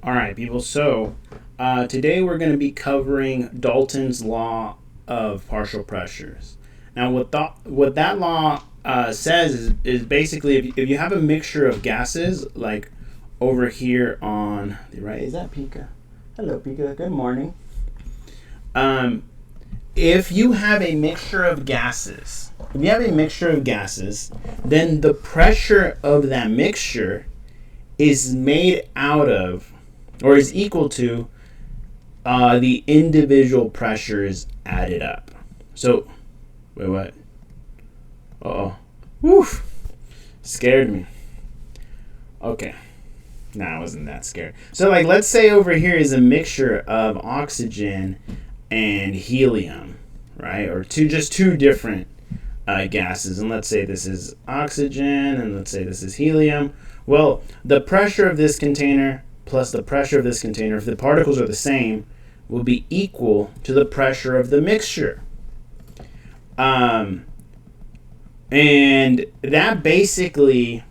All right, people. So today we're going to be covering Dalton's law of partial pressures. Now, what that law says is basically if you have a mixture of gases, like over here on the right, is that Pika? Hello, Pika. Good morning. If you have a mixture of gases, then the pressure of that mixture is made out of, or is equal to, the individual pressures added up. So, wait, what? Woof. Scared me. Okay. Nah, I wasn't that scared. So, like, let's say over here is a mixture of oxygen and helium, right? Or just two different gases. And let's say this is oxygen, and let's say this is helium. Well, the pressure of this container plus the pressure of this container, if the particles are the same, will be equal to the pressure of the mixture. And that basically,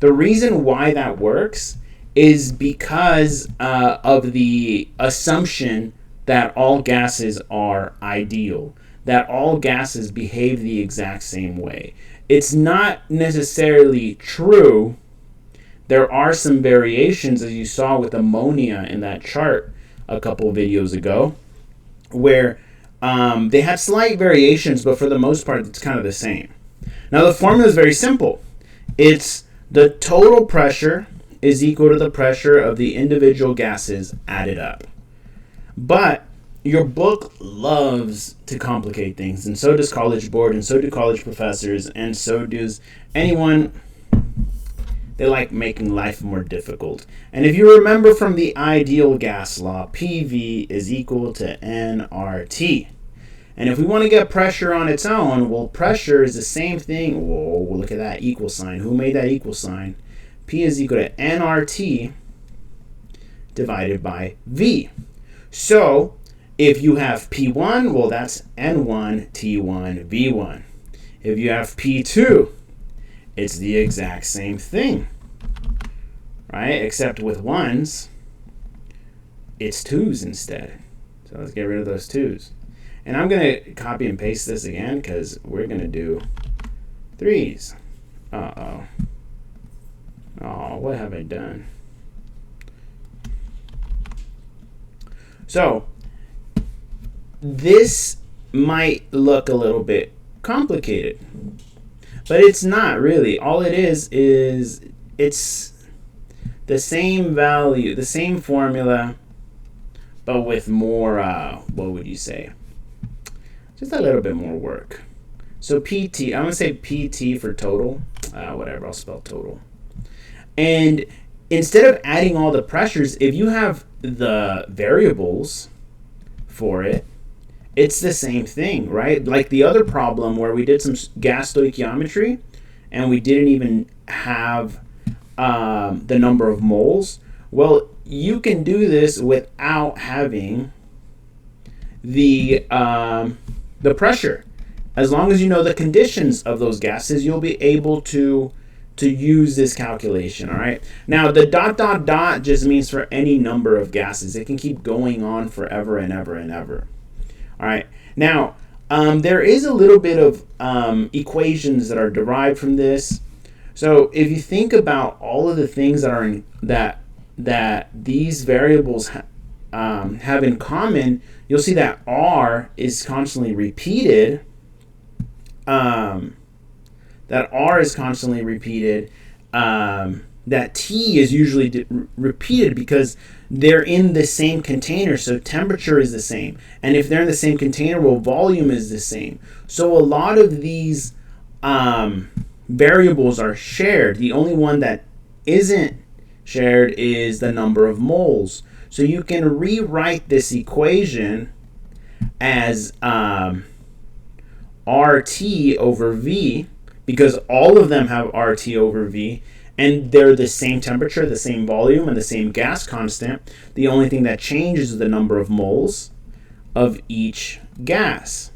the reason why that works is because of the assumption that all gases are ideal, that all gases behave the exact same way. It's not necessarily true. There are some variations, as you saw with ammonia in that chart a couple videos ago, where they have slight variations, but for the most part, it's kind of the same. Now, the formula is very simple. It's the total pressure is equal to the pressure of the individual gases added up. But your book loves to complicate things, and so does College Board, and so do college professors, and so does anyone. They like making life more difficult. And if you remember from the ideal gas law, PV is equal to nRT. And if we want to get pressure on its own, well, pressure is the same thing. Whoa, look at that equal sign. Who made that equal sign? P is equal to nRT divided by V. So if you have P1, well, that's N1, T1, V1. If you have P2, it's the exact same thing, right? Except with ones, it's twos instead. So let's get rid of those twos. And I'm going to copy and paste this again because we're going to do threes. Uh-oh. Oh, what have I done? So this might look a little bit complicated, but it's not really. All it is it's the same value, the same formula, but with more, what would you say? Just a little bit more work. So PT, I'm going to say PT for total. Whatever, I'll spell total. And instead of adding all the pressures, if you have the variables for it, it's the same thing, right? Like the other problem where we did some gas stoichiometry and we didn't even have the number of moles. Well, you can do this without having the pressure. As long as you know the conditions of those gases, you'll be able to use this calculation, all right? Now, the ... just means for any number of gases. It can keep going on forever and ever and ever. All right. Now, there is a little bit of equations that are derived from this. So if you think about all of the things that are that these variables have in common, you'll see that R is constantly repeated. That T is usually repeated because they're in the same container, so temperature is the same. And if they're in the same container, well, volume is the same. So a lot of these variables are shared. The only one that isn't shared is the number of moles. So you can rewrite this equation as RT over V, because all of them have RT over V, and they're the same temperature, the same volume, and the same gas constant. The only thing that changes is the number of moles of each gas.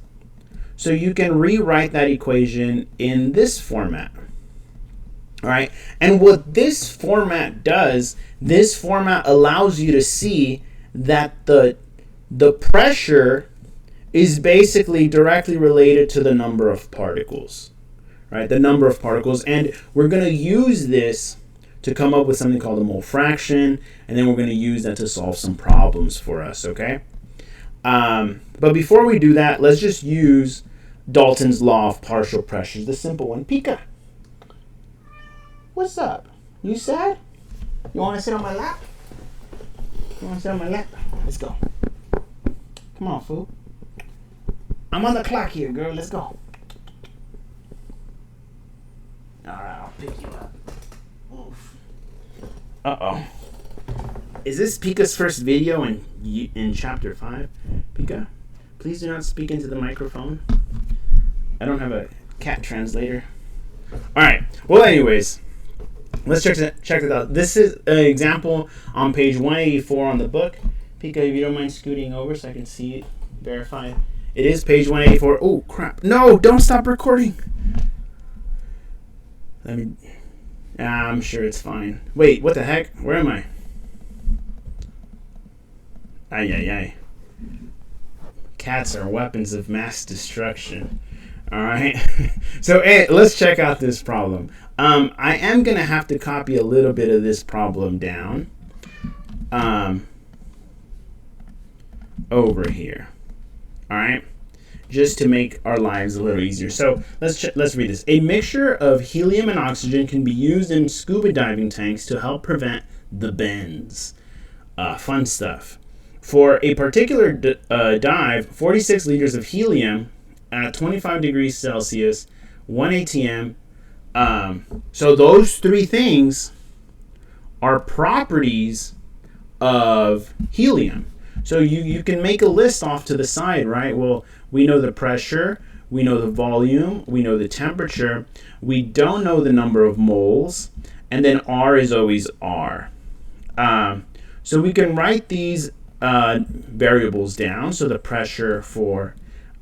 So you can rewrite that equation in this format. All right. And what this format does, this format allows you to see that the pressure is basically directly related to the number of particles, right? The number of particles. And we're going to use this to come up with something called a mole fraction, and then we're going to use that to solve some problems for us, okay? But before we do that, let's just use Dalton's law of partial pressures, the simple one. Pika, what's up? You sad? You want to sit on my lap? You want to sit on my lap? Let's go. Come on, fool. I'm on the clock here, girl. Let's go. All right, I'll pick you up. Oof. Uh-oh. Is this Pika's first video in chapter 5? Pika, please do not speak into the microphone. I don't have a cat translator. All right. Well, anyways, let's check it out. This is an example on page 184 on the book. Pika, if you don't mind scooting over so I can see it, verify. It is page 184. Oh, crap. No, don't stop recording. I'm sure it's fine. Wait, what the heck? Where am I? Ay. Cats are weapons of mass destruction. All right. So let's check out this problem. I am going to have to copy a little bit of this problem down over here. All right. Just to make our lives a little easier. So let's read this. A mixture of helium and oxygen can be used in scuba diving tanks to help prevent the bends. Fun stuff. For a particular dive, 46 liters of helium at 25 degrees Celsius, 1 atm. So those three things are properties of helium. So you can make a list off to the side, right? Well, we know the pressure, we know the volume, we know the temperature. We don't know the number of moles, and then R is always R. So we can write these variables down. So the pressure for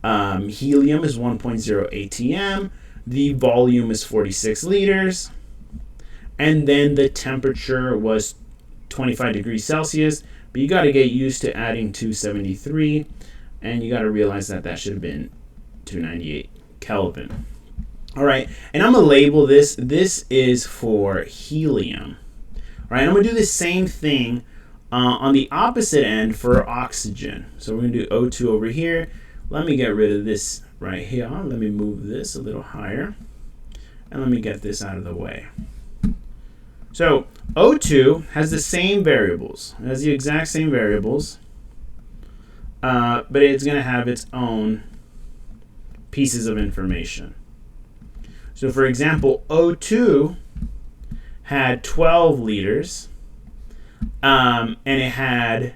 helium is 1.0 atm, the volume is 46 liters, and then the temperature was 25 degrees Celsius, but you got to get used to adding 273, and you got to realize that that should have been 298 Kelvin. All right, and I'm going to label this. This is for helium. All right, I'm going to do the same thing on the opposite end for oxygen. So we're going to do O2 over here. Let me get rid of this right here. Let me move this a little higher. And let me get this out of the way. So O2 has the same variables. It has the exact same variables. But it's going to have its own pieces of information. So for example, O2 had 12 liters. And it had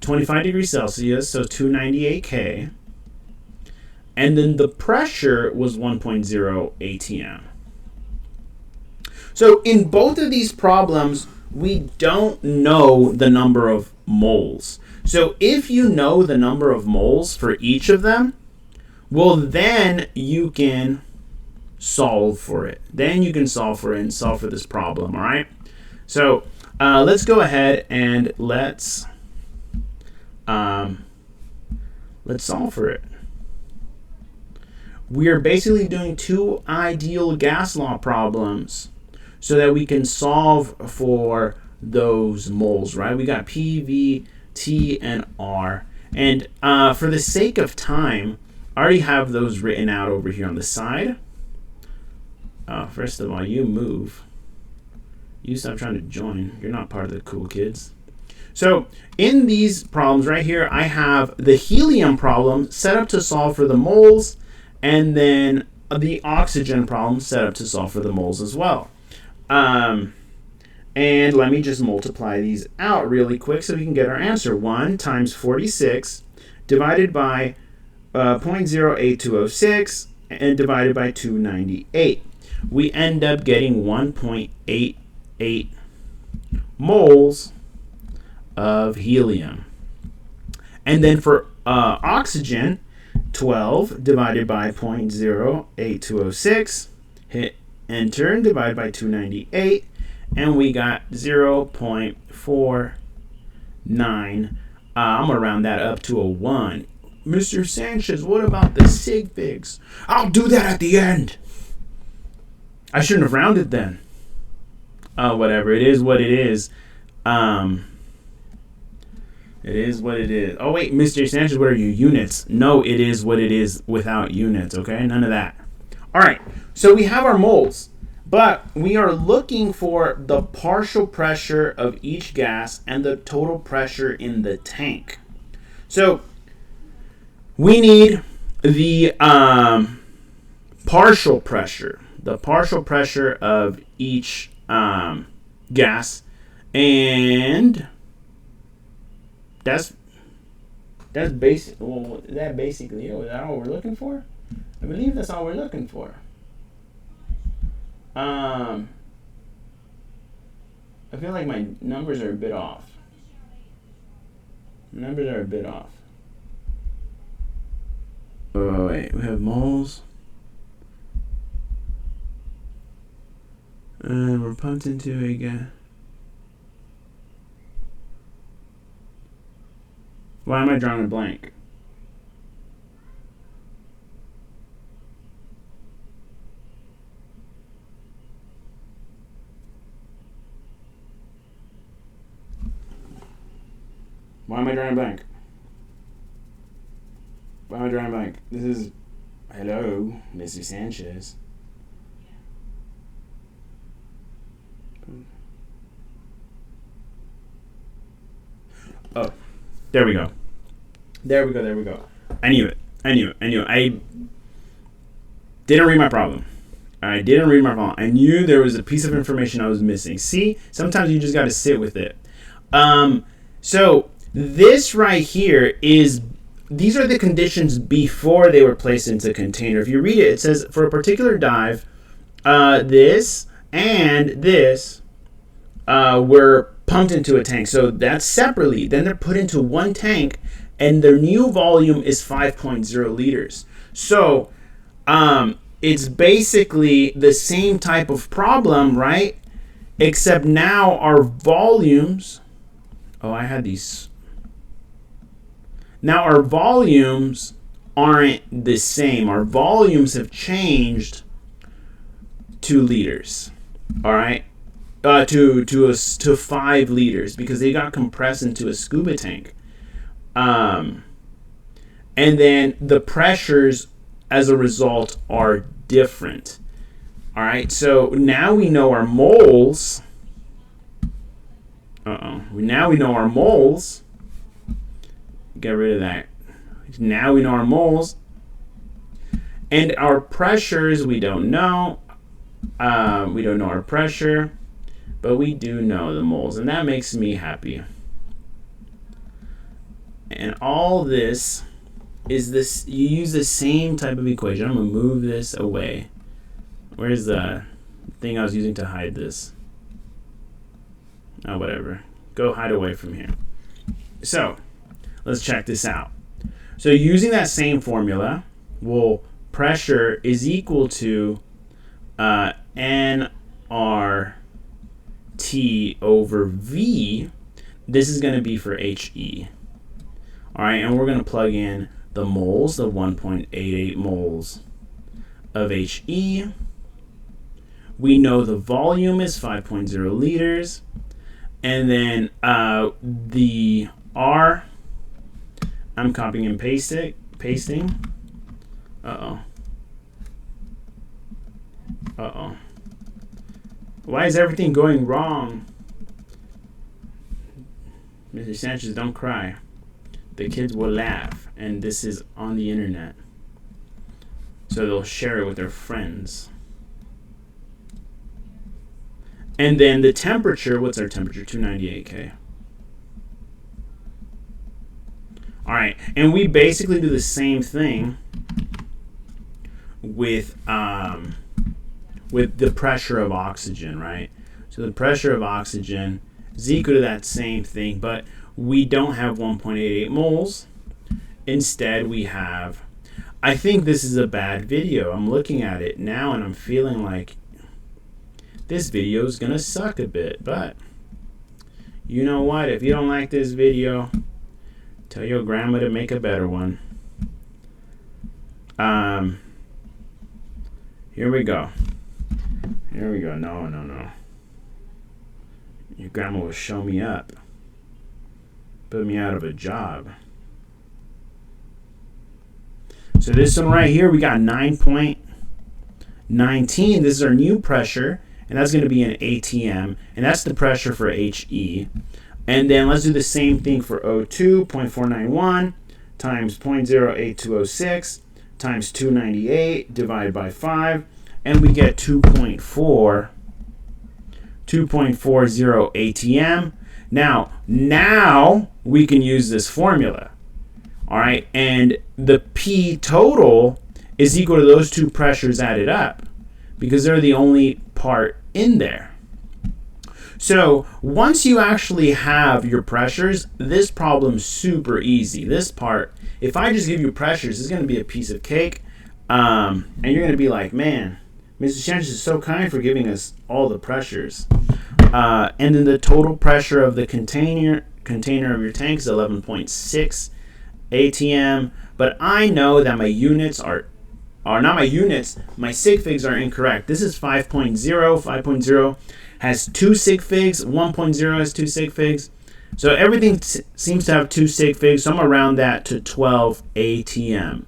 25 degrees Celsius, so 298 K. And then the pressure was 1.0 atm. So in both of these problems, we don't know the number of moles. So if you know the number of moles for each of them, well, then you can solve for it. Then you can solve for it and solve for this problem, all right? So let's go ahead and let's solve for it. We are basically doing two ideal gas law problems so that we can solve for those moles, right? We got P, V, T, and R. And for the sake of time, I already have those written out over here on the side. First of all, you move. You stop trying to join. You're not part of the cool kids. So in these problems right here, I have the helium problem set up to solve for the moles, and then the oxygen problem set up to solve for the moles as well. And let me just multiply these out really quick so we can get our answer. 1 times 46 divided by 0.08206 and divided by 298. We end up getting 1.88 moles of helium. And then for oxygen, 12 divided by 0.08206, hit Enter and divide by 298, and we got 0.49. I'm going to round that up to a 1. Mr. Sanchez, what about the sig figs? I'll do that at the end. I shouldn't have rounded then. Whatever. It is what it is. It is what it is. Oh, wait, Mr. Sanchez, what are your units? No, it is what it is without units, okay? None of that. All right, so we have our moles, but we are looking for the partial pressure of each gas and the total pressure in the tank. So we need the partial pressure of each gas, and that's basic. Well, is that basically it? Is that all we're looking for? I believe that's all we're looking for. I feel like my numbers are a bit off. Oh, wait, we have moles. And we're pumped into a gas. Why am I drawing a blank? Why am I drawing a blank? This is... Hello, Mr. Sanchez. Oh, there we go. I knew it. I didn't read my problem. I knew there was a piece of information I was missing. See, sometimes you just got to sit with it. So this right here these are the conditions before they were placed into a container. If you read it, it says for a particular dive, this and this were pumped into a tank. So that's separately. Then they're put into one tank, and their new volume is 5.0 liters. So it's basically the same type of problem, right? Except now our volumes... Oh, I had these... Now our volumes aren't the same. Our volumes have changed to liters. All right? To 5 liters because they got compressed into a scuba tank. And then the pressures as a result are different. All right, so now we know our moles. Now we know our moles. Get rid of that. Now we know our moles. And our pressures, we don't know. We don't know our pressure, but we do know the moles, and that makes me happy. And all this is this, you use the same type of equation. I'm going to move this away. Where's the thing I was using to hide this? Oh, whatever. Go hide away from here. So, let's check this out. So, using that same formula, well, pressure is equal to nRT over V. This is going to be for HE. All right, and we're going to plug in the moles, the 1.88 moles of HE. We know the volume is 5.0 liters. And then the R, I'm copying and pasting. Why is everything going wrong? Mr. Sanchez, don't cry. The kids will laugh, and this is on the internet. So they'll share it with their friends. And then the temperature, what's our temperature? 298 K. All right, and we basically do the same thing with the pressure of oxygen, right? So the pressure of oxygen is equal to that same thing, but we don't have 1.88 moles. Instead, we have, I think this is a bad video. I'm looking at it now and I'm feeling like this video is gonna suck a bit, but you know what? If you don't like this video, tell your grandma to make a better one. Here we go. No. Your grandma will show me up. Put me out of a job. So this one right here, we got 9.19. This is our new pressure, and that's going to be an ATM, and that's the pressure for HE. And then let's do the same thing for O2, 0.491 times 0.08206 times 298 divided by 5, and we get 2.40 ATM. Now we can use this formula. All right, and the P total is equal to those two pressures added up because they're the only part in there. So once you actually have your pressures, this problem's super easy. This part, if I just give you pressures, it's going to be a piece of cake, and you're going to be like, man, Mrs. Sanchez is so kind for giving us all the pressures. And then the total pressure of the container of your tank is 11.6 ATM, but I know that my units are not my units, my sig figs are incorrect. This is 5.0. 5.0 has 2 sig figs, 1.0 has 2 sig figs. So everything seems to have 2 sig figs, so I'm around that to 12 ATM.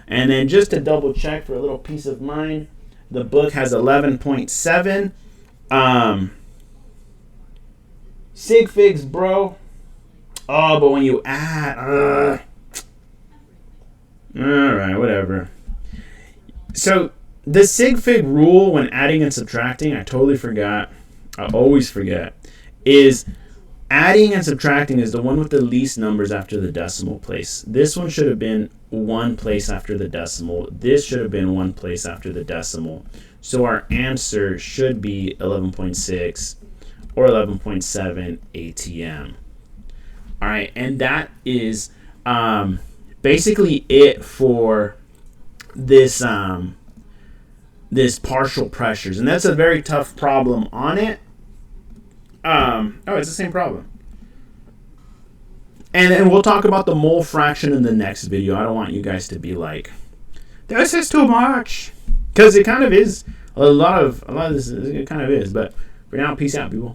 And then just to double check for a little peace of mind, the book has 11.7. Sig figs, bro. Oh, but when you add, alright, whatever. So the sig fig rule when adding and subtracting, I totally forgot. I always forget. Is adding and subtracting is the one with the least numbers after the decimal place. This one should have been one place after the decimal. This should have been one place after the decimal. So our answer should be 11.6 or 11.7 ATM. All right, and that is basically it for this this partial pressures, and that's a very tough problem on it. It's the same problem. And then we'll talk about the mole fraction in the next video. I don't want you guys to be like, this is too much, because it kind of is. A lot of this, it kind of is. But for now, peace out, people.